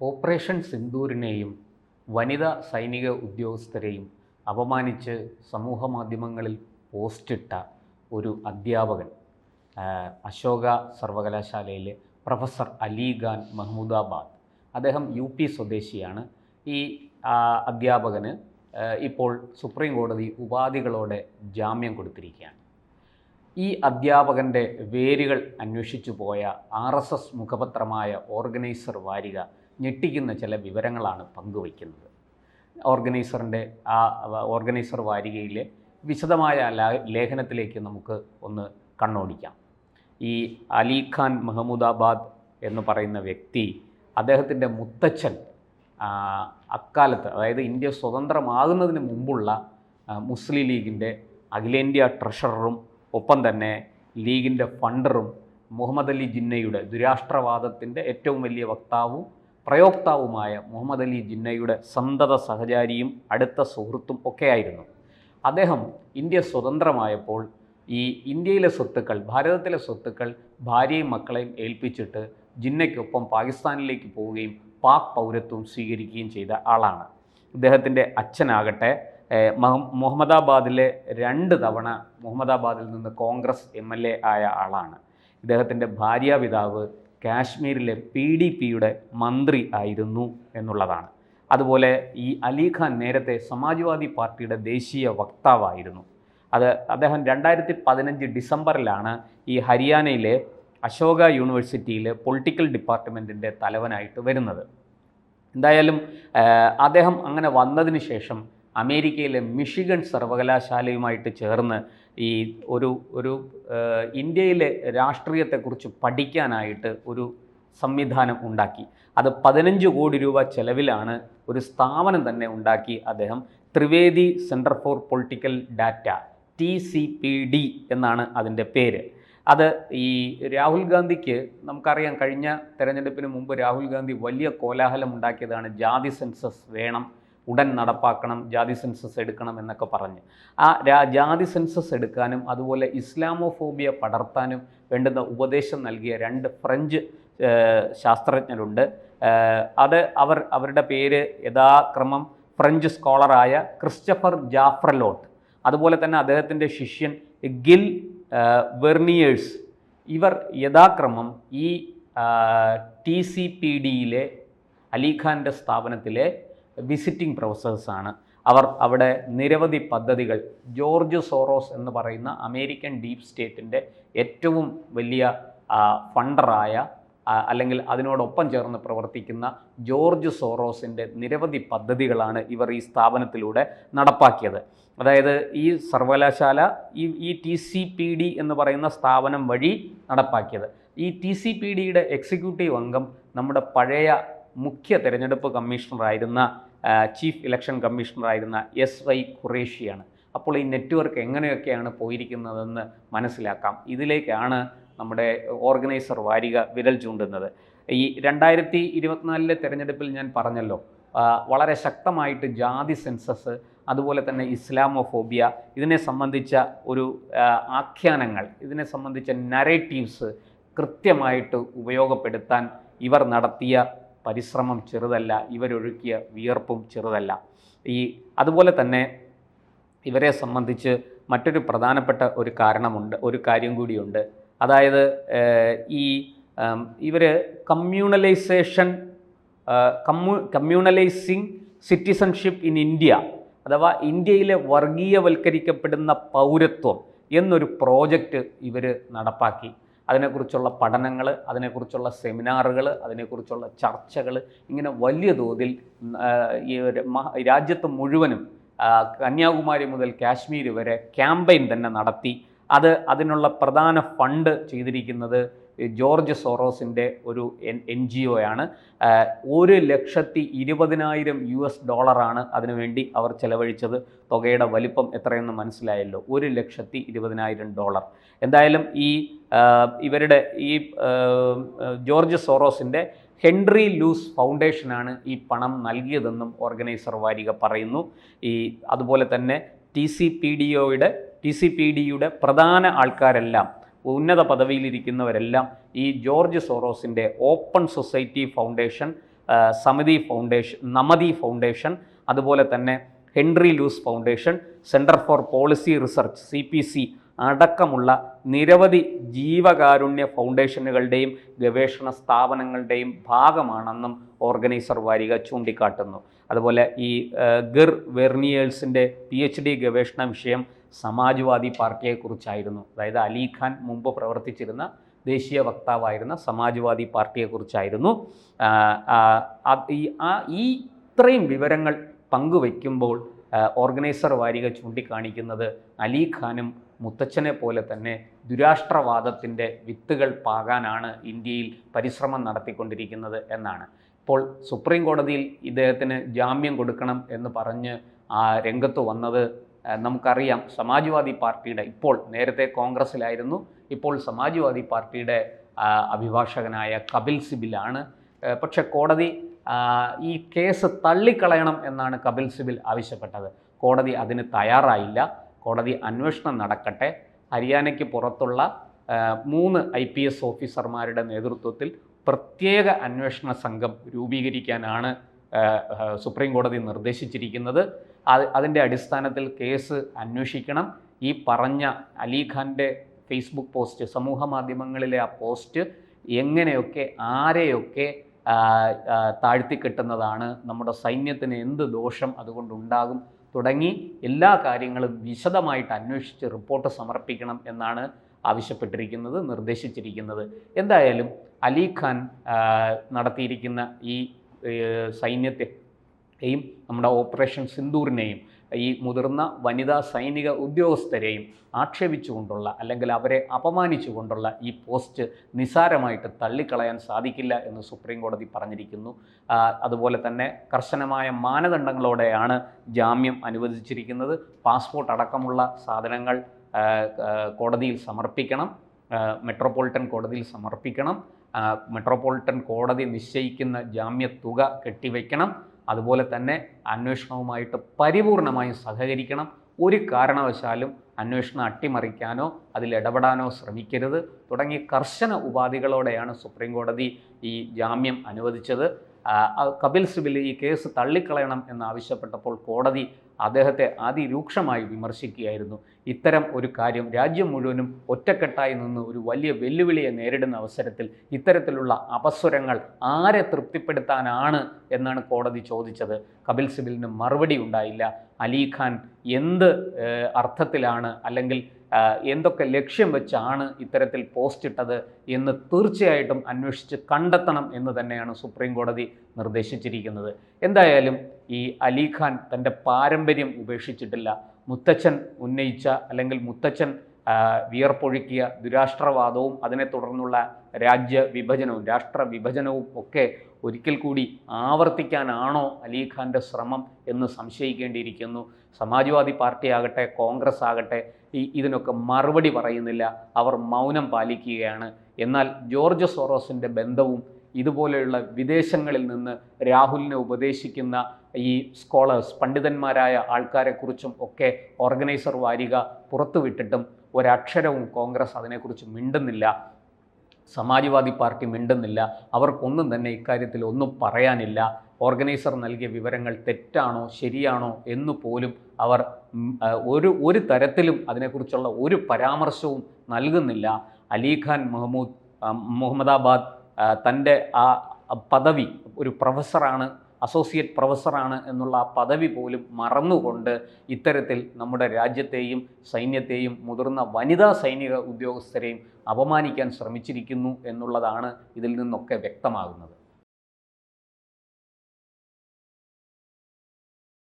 Operation സിന്ദൂരിനെയും വനിതാ സൈനിക ഉദ്യോഗസ്ഥരെയും അപമാനിച്ച് സമൂഹമാധ്യമങ്ങളിൽ പോസ്റ്റിട്ട ഒരു അധ്യാപകൻ, അശോക സർവകലാശാലയിലെ പ്രൊഫസർ അലി ഖാൻ മഹ്മൂദാബാദ്, അദ്ദേഹം UP സ്വദേശിയാണ്. ഈ അധ്യാപകന് ഇപ്പോൾ സുപ്രീം കോടതി ഉപാധികളോടെ ജാമ്യം കൊടുത്തിരിക്കുകയാണ്. ഈ അധ്യാപകൻ്റെ വേരുകൾ അന്വേഷിച്ചു പോയ RSS മുഖപത്രമായ ഓർഗനൈസർ വാരിക ഞെട്ടിക്കുന്ന ചില വിവരങ്ങളാണ് പങ്കുവയ്ക്കുന്നത്. ഓർഗനൈസർ വാരികയിലെ വിശദമായ ലേഖനത്തിലേക്ക് നമുക്ക് ഒന്ന് കണ്ണോടിക്കാം. ഈ അലി ഖാൻ മഹ്മൂദാബാദ് എന്ന് പറയുന്ന വ്യക്തി, അദ്ദേഹത്തിൻ്റെ മുത്തച്ഛൻ അക്കാലത്ത്, അതായത് ഇന്ത്യ സ്വതന്ത്രമാകുന്നതിന് മുമ്പുള്ള മുസ്ലിം ലീഗിൻ്റെ അഖിലേന്ത്യാ ട്രഷററും ഒപ്പം തന്നെ ലീഗിൻ്റെ ഫണ്ടറും മുഹമ്മദ് അലി ജിന്നയുടെ, ദുരാഷ്ട്രവാദത്തിൻ്റെ ഏറ്റവും വലിയ വക്താവും പ്രയോക്താവുമായ മുഹമ്മദ് അലി ജിന്നയുടെ സന്തത സഹചാരിയും അടുത്ത സുഹൃത്തും ഒക്കെയായിരുന്നു. അദ്ദേഹം ഇന്ത്യ സ്വതന്ത്രമായപ്പോൾ ഈ ഇന്ത്യയിലെ സ്വത്തുക്കൾ, ഭാരതത്തിലെ സ്വത്തുക്കൾ ഭാര്യയും മക്കളെയും ഏൽപ്പിച്ചിട്ട് ജിന്നയ്ക്കൊപ്പം പാകിസ്ഥാനിലേക്ക് പോവുകയും പാക് പൗരത്വം സ്വീകരിക്കുകയും ചെയ്ത ആളാണ്. ഇദ്ദേഹത്തിൻ്റെ അച്ഛനാകട്ടെ മുഹമ്മദാബാദിലെ 2 തവണ മുഹമ്മദാബാദിൽ നിന്ന് കോൺഗ്രസ് MLA ആയ ആളാണ്. ഇദ്ദേഹത്തിൻ്റെ ഭാര്യാപിതാവ് കാശ്മീരിലെ PDPയുടെ മന്ത്രി ആയിരുന്നു എന്നുള്ളതാണ്. അതുപോലെ ഈ അലി ഖാൻ നേരത്തെ സമാജ്വാദി പാർട്ടിയുടെ ദേശീയ വക്താവായിരുന്നു. അദ്ദേഹം 2015 ഡിസംബറിലാണ് ഈ ഹരിയാനയിലെ അശോക യൂണിവേഴ്സിറ്റിയിലെ പൊളിറ്റിക്കൽ ഡിപ്പാർട്ട്മെൻറ്റിൻ്റെ തലവനായിട്ട് വരുന്നത്. എന്തായാലും അദ്ദേഹം അങ്ങനെ വന്നതിന് ശേഷം അമേരിക്കയിലെ മിഷിഗൺ സർവകലാശാലയുമായിട്ട് ചേർന്ന് ഈ ഒരു ഇന്ത്യയിലെ രാഷ്ട്രീയത്തെക്കുറിച്ച് പഠിക്കാനായിട്ട് ഒരു സംവിധാനം ഉണ്ടാക്കി. അത് 15 കോടി രൂപ ചെലവിലാണ് ഒരു സ്ഥാപനം തന്നെ ഉണ്ടാക്കി അദ്ദേഹം. Trivedi centre for political data, TCPD എന്നാണ് അതിൻ്റെ പേര്. അത് ഈ രാഹുൽ ഗാന്ധിക്ക്, നമുക്കറിയാം, കഴിഞ്ഞ തെരഞ്ഞെടുപ്പിന് മുമ്പ് രാഹുൽ ഗാന്ധി വലിയ കോലാഹലം ഉണ്ടാക്കിയതാണ്. ജാതി സെൻസസ് വേണം, ഉടൻ നടപ്പാക്കണം, ജാതി സെൻസസ് എടുക്കണം എന്നൊക്കെ പറഞ്ഞ്. ആ ജാതി സെൻസസ് എടുക്കാനും അതുപോലെ ഇസ്ലാമോഫോബിയ പടർത്താനും വേണ്ടുന്ന ഉപദേശം നൽകിയ 2 ഫ്രഞ്ച് ശാസ്ത്രജ്ഞരുണ്ട്. അവരുടെ പേര് യഥാക്രമം ഫ്രഞ്ച് സ്കോളറായ ക്രിസ്റ്റഫർ ജാഫ്രലോട്ട്, അതുപോലെ തന്നെ അദ്ദേഹത്തിൻ്റെ ശിഷ്യൻ ഗിൽ വെർണിയേഴ്സ്. ഇവർ യഥാക്രമം ഈ TCPDയിലെ അലിഖാൻ്റെ സ്ഥാപനത്തിലെ വിസിറ്റിംഗ് പ്രൊഫസേഴ്സാണ്. അവർ അവിടെ നിരവധി പദ്ധതികൾ, ജോർജ് സോറോസ് എന്ന് പറയുന്ന അമേരിക്കൻ ഡീപ് സ്റ്റേറ്റിൻ്റെ ഏറ്റവും വലിയ ഫണ്ടറായ, അല്ലെങ്കിൽ അതിനോടൊപ്പം ചേർന്ന് പ്രവർത്തിക്കുന്ന ജോർജ് സോറോസിൻ്റെ നിരവധി പദ്ധതികളാണ് ഇവർ ഈ സ്ഥാപനത്തിലൂടെ നടപ്പാക്കിയത്. അതായത് ഈ സർവകലാശാല ഈ TCPD എന്ന് പറയുന്ന സ്ഥാപനം വഴി നടപ്പാക്കിയത്. ഈ TCPDയുടെ എക്സിക്യൂട്ടീവ് അംഗം നമ്മുടെ പഴയ മുഖ്യ തെരഞ്ഞെടുപ്പ് കമ്മീഷണറായിരുന്ന, ചീഫ് ഇലക്ഷൻ കമ്മീഷണറായിരുന്ന SY ഖുറേഷിയാണ്. അപ്പോൾ ഈ നെറ്റ്വർക്ക് എങ്ങനെയൊക്കെയാണ് പോയിരിക്കുന്നതെന്ന് മനസ്സിലാക്കാം. ഇതിലേക്കാണ് നമ്മുടെ ഓർഗനൈസർ വാരിക വിരൽ ചൂണ്ടുന്നത്. ഈ 2024 തെരഞ്ഞെടുപ്പിൽ ഞാൻ പറഞ്ഞല്ലോ, വളരെ ശക്തമായിട്ട് ജാതി സെൻസസ്, അതുപോലെ തന്നെ ഇസ്ലാമോഫോബിയ, ഇതിനെ സംബന്ധിച്ച ഒരു ആഖ്യാനങ്ങൾ, ഇതിനെ സംബന്ധിച്ച നരേറ്റീവ്സ് കൃത്യമായിട്ട് ഉപയോഗപ്പെടുത്താൻ ഇവർ നടത്തിയ പരിശ്രമം ചെറുതല്ല, ഇവരൊഴുക്കിയ വിയർപ്പും ചെറുതല്ല. അതുപോലെ തന്നെ ഇവരെ സംബന്ധിച്ച് മറ്റൊരു പ്രധാനപ്പെട്ട ഒരു കാര്യം കൂടിയുണ്ട്. അതായത് ഇവർ കമ്മ്യൂണലൈസിങ് സിറ്റിസൺഷിപ്പ് ഇൻ ഇന്ത്യ, അഥവാ ഇന്ത്യയിലെ വർഗീയവൽക്കരിക്കപ്പെടുന്ന പൗരത്വം എന്നൊരു പ്രോജക്റ്റ് ഇവർ നടപ്പാക്കി. അതിനെക്കുറിച്ചുള്ള പഠനങ്ങൾ, അതിനെക്കുറിച്ചുള്ള സെമിനാറുകൾ, അതിനെക്കുറിച്ചുള്ള ചർച്ചകൾ, ഇങ്ങനെ വലിയ തോതിൽ ഈ രാജ്യത്ത് മുഴുവനും, കന്യാകുമാരി മുതൽ കാശ്മീർ വരെ ക്യാമ്പയിൻ തന്നെ നടത്തി. അതിനുള്ള പ്രധാന ഫണ്ട് ചെയ്തിരിക്കുന്നത് ജോർജ് സോറോസിൻ്റെ ഒരു NGO ആണ്. $1,20,000 അതിനുവേണ്ടി അവർ ചെലവഴിച്ചത്. തുകയുടെ വലിപ്പം എത്രയെന്ന് മനസ്സിലായല്ലോ, $1,20,000. എന്തായാലും ഇവരുടെ ജോർജ് സോറോസിൻ്റെ ഹെൻറി ലൂസ് ഫൗണ്ടേഷനാണ് ഈ പണം നൽകിയതെന്നും ഓർഗനൈസർ വാരിക പറയുന്നു. അതുപോലെ തന്നെ TCPDയുടെ പ്രധാന ആൾക്കാരെല്ലാം, ഉന്നത പദവിയിലിരിക്കുന്നവരെല്ലാം ഈ ജോർജ് സോറോസിൻ്റെ ഓപ്പൺ സൊസൈറ്റി ഫൗണ്ടേഷൻ സമിതി ഫൗണ്ടേഷൻ, നമതി ഫൗണ്ടേഷൻ, അതുപോലെ തന്നെ Henry Luce foundation, centre for policy research CPC അടക്കമുള്ള നിരവധി ജീവകാരുണ്യ ഫൗണ്ടേഷനുകളുടെയും ഗവേഷണ സ്ഥാപനങ്ങളുടെയും ഭാഗമാണെന്നും ഓർഗനൈസർ വാരിക ചൂണ്ടിക്കാട്ടുന്നു. അതുപോലെ ഈ ഗിർ വെർണിയേഴ്സിൻ്റെ PhD ഗവേഷണ വിഷയം സമാജ്വാദി പാർട്ടിയെക്കുറിച്ചായിരുന്നു. അതായത് അലിഖാൻ മുമ്പ് പ്രവർത്തിച്ചിരുന്ന ദേശീയ വക്താവായിരുന്ന സമാജ്വാദി പാർട്ടിയെക്കുറിച്ചായിരുന്നു. ഈ ഇത്രയും വിവരങ്ങൾ പങ്കുവയ്ക്കുമ്പോൾ ഓർഗനൈസർ വാരിക ചൂണ്ടിക്കാണിക്കുന്നത് അലിഖാനും മുത്തച്ഛനെ പോലെ തന്നെ ദുരാഷ്ട്രവാദത്തിൻ്റെ വിത്തുകൾ പാകാനാണ് ഇന്ത്യയിൽ പരിശ്രമം നടത്തിക്കൊണ്ടിരിക്കുന്നത് എന്നാണ്. ഇപ്പോൾ സുപ്രീം കോടതിയിൽ ഇദ്ദേഹത്തിന് ജാമ്യം കൊടുക്കണം എന്ന് പറഞ്ഞ് രംഗത്ത് വന്നത് നമുക്കറിയാം. സമാജ്വാദി പാർട്ടിയുടെ, ഇപ്പോൾ നേരത്തെ കോൺഗ്രസ്സിലായിരുന്നു, ഇപ്പോൾ സമാജ്വാദി പാർട്ടിയുടെ അഭിഭാഷകനായ കപിൽ സിബിലാണ്. പക്ഷേ കോടതി ഈ കേസ് തള്ളിക്കളയണം എന്നാണ് കപിൽ സിബിൽ ആവശ്യപ്പെട്ടത്. കോടതി അതിന് തയ്യാറായില്ല. കോടതി അന്വേഷണം നടക്കട്ടെ, ഹരിയാനയ്ക്ക് പുറത്തുള്ള 3 IPS ഓഫീസർമാരുടെ നേതൃത്വത്തിൽ പ്രത്യേക അന്വേഷണ സംഘം രൂപീകരിക്കാനാണ് സുപ്രീം കോടതി നിർദ്ദേശിച്ചിരിക്കുന്നത്. അതിൻ്റെ അടിസ്ഥാനത്തിൽ കേസ് അന്വേഷിക്കണം. ഈ പറഞ്ഞ അലിഖാൻ്റെ ഫേസ്ബുക്ക് പോസ്റ്റ്, സമൂഹ മാധ്യമങ്ങളിലെ ആ പോസ്റ്റ് എങ്ങനെയൊക്കെ ആരെയൊക്കെ താഴ്ത്തിക്കെട്ടുന്നതാണ്, നമ്മുടെ സൈന്യത്തിന് എന്ത് ദോഷം അതുകൊണ്ടുണ്ടാകും തുടങ്ങി എല്ലാ കാര്യങ്ങളും വിശദമായിട്ട് അന്വേഷിച്ച് റിപ്പോർട്ട് സമർപ്പിക്കണം എന്നാണ് ആവശ്യപ്പെട്ടിരിക്കുന്നത്, നിർദ്ദേശിച്ചിരിക്കുന്നത്. എന്തായാലും അലിഖാൻ നടത്തിയിരിക്കുന്ന ഈ സൈന്യത്തെയും നമ്മുടെ ഓപ്പറേഷൻ സിന്ദൂറിനെയും ഈ മുതിർന്ന വനിതാ സൈനിക ഉദ്യോഗസ്ഥരെയും ആക്ഷേപിച്ചുകൊണ്ടുള്ള, അല്ലെങ്കിൽ അവരെ അപമാനിച്ചുകൊണ്ടുള്ള ഈ പോസ്റ്റ് നിസ്സാരമായിട്ട് തള്ളിക്കളയാൻ സാധിക്കില്ല എന്ന് സുപ്രീം കോടതി പറഞ്ഞിരിക്കുന്നു. അതുപോലെ തന്നെ കർശനമായ മാനദണ്ഡങ്ങളോടെയാണ് ജാമ്യം അനുവദിച്ചിരിക്കുന്നത്. പാസ്പോർട്ട് അടക്കമുള്ള സാധനങ്ങൾ കോടതിയിൽ സമർപ്പിക്കണം, മെട്രോപൊളിറ്റൻ കോടതിയിൽ സമർപ്പിക്കണം. മെട്രോപൊളിറ്റൻ കോടതി നിശ്ചയിക്കുന്ന ജാമ്യത്തുക കെട്ടിവയ്ക്കണം. അതുപോലെ തന്നെ അന്വേഷണവുമായിട്ട് പരിപൂർണമായും സഹകരിക്കണം. ഒരു കാരണവശാലും അന്വേഷണം അട്ടിമറിക്കാനോ അതിൽ ഇടപെടാനോ ശ്രമിക്കരുത് തുടങ്ങി കർശന ഉപാധികളോടെയാണ് സുപ്രീം കോടതി ഈ ജാമ്യം അനുവദിച്ചത്. കപിൽ സിബൽ ഈ കേസ് തള്ളിക്കളയണം എന്നാവശ്യപ്പെട്ടപ്പോൾ കോടതി അദ്ദേഹത്തെ അതിരൂക്ഷമായി വിമർശിക്കുകയായിരുന്നു. ഇത്തരം ഒരു കാര്യം രാജ്യം മുഴുവനും ഒറ്റക്കെട്ടായി നിന്ന് ഒരു വലിയ വെല്ലുവിളിയെ നേരിടുന്ന അവസരത്തിൽ ഇത്തരത്തിലുള്ള അപസ്വരങ്ങൾ ആരെ തൃപ്തിപ്പെടുത്താനാണ് എന്നാണ് കോടതി ചോദിച്ചത്. കപിൽ സിബലിന് മറുപടി ഉണ്ടായില്ല. അലിഖാൻ എന്ത് അർത്ഥത്തിലാണ്, അല്ലെങ്കിൽ എന്തൊക്കെ ലക്ഷ്യം വെച്ചാണ് ഇത്തരത്തിൽ പോസ്റ്റ് ഇട്ടത് എന്ന് തീർച്ചയായിട്ടും അന്വേഷിച്ച് കണ്ടെത്തണം എന്ന് തന്നെയാണ് സുപ്രീം കോടതി നിർദ്ദേശിച്ചിരിക്കുന്നത്. എന്തായാലും ഈ അലിഖാൻ തൻ്റെ പാരമ്പര്യം ഉപേക്ഷിച്ചിട്ടില്ല. മുത്തച്ഛൻ ഉന്നയിച്ച, അല്ലെങ്കിൽ മുത്തച്ഛൻ വിയർപ്പൊഴുക്കിയ ദുരാഷ്ട്രവാദവും അതിനെ തുടർന്നുള്ള രാഷ്ട്ര വിഭജനവും ഒക്കെ ഒരിക്കൽ കൂടി ആവർത്തിക്കാനാണോ അലിഖാൻ്റെ ശ്രമം എന്ന് സംശയിക്കേണ്ടിയിരിക്കുന്നു. സമാജ്വാദി പാർട്ടി ആകട്ടെ, കോൺഗ്രസ് ആകട്ടെ ഇതിനൊക്കെ മറുപടി പറയുന്നില്ല, അവർ മൗനം പാലിക്കുകയാണ്. എന്നാൽ ജോർജ് സോറോസിൻ്റെ ബന്ധവും ഇതുപോലെയുള്ള വിദേശങ്ങളിൽ നിന്ന് രാഹുലിനെ ഉപദേശിക്കുന്ന ഈ സ്കോളേഴ്സ്, പണ്ഡിതന്മാരായ ആൾക്കാരെക്കുറിച്ചും ഒക്കെ ഓർഗനൈസർ വാരിക പുറത്തുവിട്ടിട്ടും ഒരക്ഷരവും കോൺഗ്രസ് അതിനെക്കുറിച്ച് മിണ്ടുന്നില്ല, സമാജ്വാദി പാർട്ടി മിണ്ടുന്നില്ല. അവർക്കൊന്നും തന്നെ ഇക്കാര്യത്തിൽ ഒന്നും പറയാനില്ല. ഓർഗനൈസർ നൽകിയ വിവരങ്ങൾ തെറ്റാണോ ശരിയാണോ എന്ന് പോലും അവർ ഒരു തരത്തിലും അതിനെക്കുറിച്ചുള്ള ഒരു പരാമർശവും നൽകുന്നില്ല. അലിഖാൻ മുഹമ്മദാബാദ് തൻ്റെ ആ പദവി, ഒരു പ്രൊഫസറാണ്, അസോസിയേറ്റ് പ്രൊഫസറാണ് എന്നുള്ള ആ പദവി പോലും മറന്നുകൊണ്ട് ഇത്തരത്തിൽ നമ്മുടെ രാജ്യത്തെയും സൈന്യത്തെയും മുതിർന്ന വനിതാ സൈനിക ഉദ്യോഗസ്ഥരെയും അപമാനിക്കാൻ ശ്രമിച്ചിരിക്കുന്നു എന്നുള്ളതാണ് ഇതിൽ നിന്നൊക്കെ വ്യക്തമാകുന്നത്.